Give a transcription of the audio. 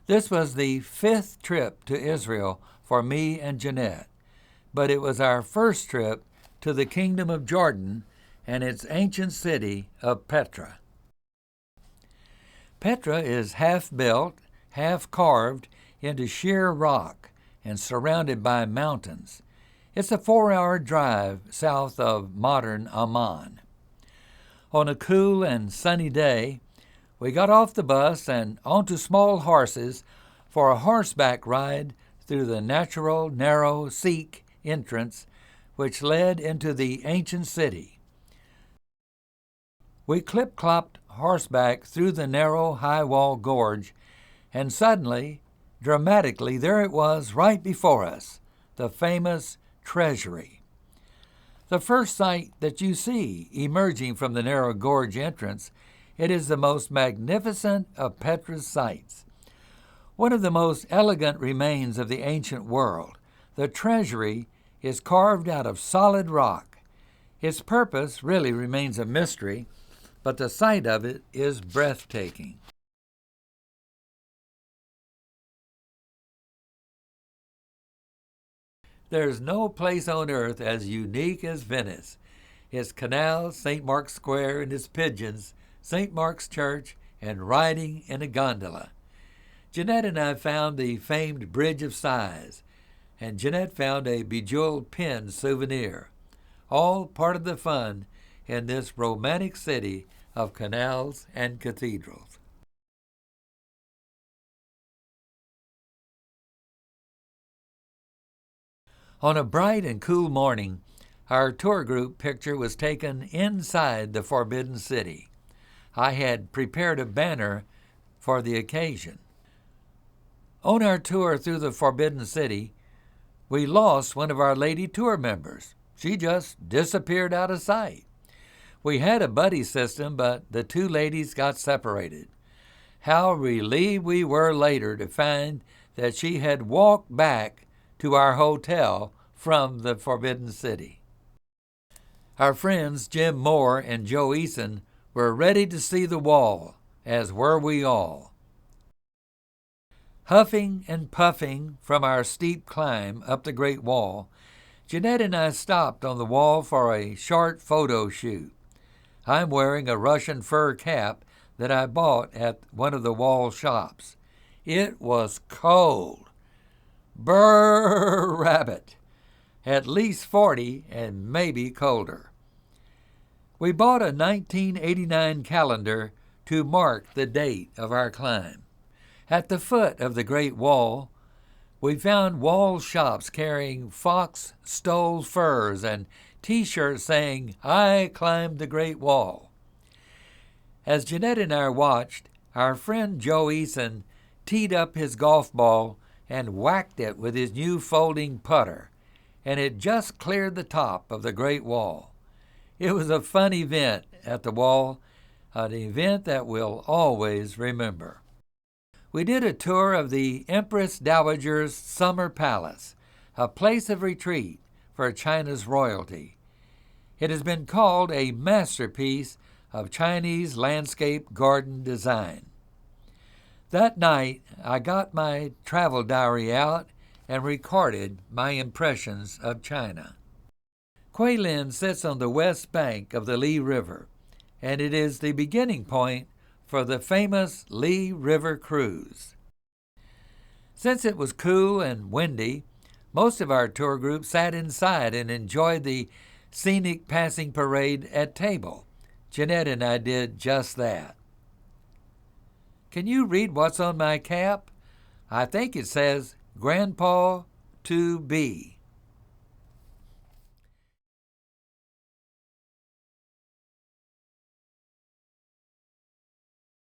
This was the 5th trip to Israel for me and Jeanette, but it was our first trip to the Kingdom of Jordan and its ancient city of Petra. Petra is half built, half carved into sheer rock and surrounded by mountains. It's a 4-hour drive south of modern Amman. On a cool and sunny day, we got off the bus and onto small horses for a horseback ride through the natural, narrow Sikh entrance which led into the ancient city. We clip-clopped horseback through the narrow, high-wall gorge, and suddenly, dramatically, there it was right before us, the famous treasury. The first sight that you see emerging from the narrow gorge entrance, it is the most magnificent of Petra's sights. One of the most elegant remains of the ancient world, the treasury is carved out of solid rock. Its purpose really remains a mystery, but the sight of it is breathtaking. There's no place on earth as unique as Venice. Its canals, St. Mark's Square and its pigeons, St. Mark's Church, and riding in a gondola. Jeanette and I found the famed Bridge of Sighs, and Jeanette found a bejeweled pin souvenir. All part of the fun in this romantic city of canals and cathedrals. On a bright and cool morning, our tour group picture was taken inside the Forbidden City. I had prepared a banner for the occasion. On our tour through the Forbidden City, we lost one of our lady tour members. She just disappeared out of sight. We had a buddy system, but the two ladies got separated. How relieved we were later to find that she had walked back to our hotel from the Forbidden City. Our friends Jim Moore and Joe Eason were ready to see the wall, as were we all. Huffing and puffing from our steep climb up the Great Wall, Jeanette and I stopped on the wall for a short photo shoot. I'm wearing a Russian fur cap that I bought at one of the wall shops. It was cold. Brrr, rabbit. At least 40 and maybe colder. We bought a 1989 calendar to mark the date of our climb. At the foot of the Great Wall, we found wall shops carrying fox stole furs and T-shirts saying, "I climbed the Great Wall." As Jeanette and I watched, our friend Joe Eason teed up his golf ball and whacked it with his new folding putter, and it just cleared the top of the Great Wall. It was a fun event at the wall, an event that we'll always remember. We did a tour of the Empress Dowager's Summer Palace, a place of retreat for China's royalty. It has been called a masterpiece of Chinese landscape garden design. That night, I got my travel diary out and recorded my impressions of China. Kweilin sits on the west bank of the Li River, and it is the beginning point for the famous Li River Cruise. Since it was cool and windy, most of our tour group sat inside and enjoyed the scenic passing parade at table. Jeanette and I did just that. Can you read what's on my cap? I think it says Grandpa to be.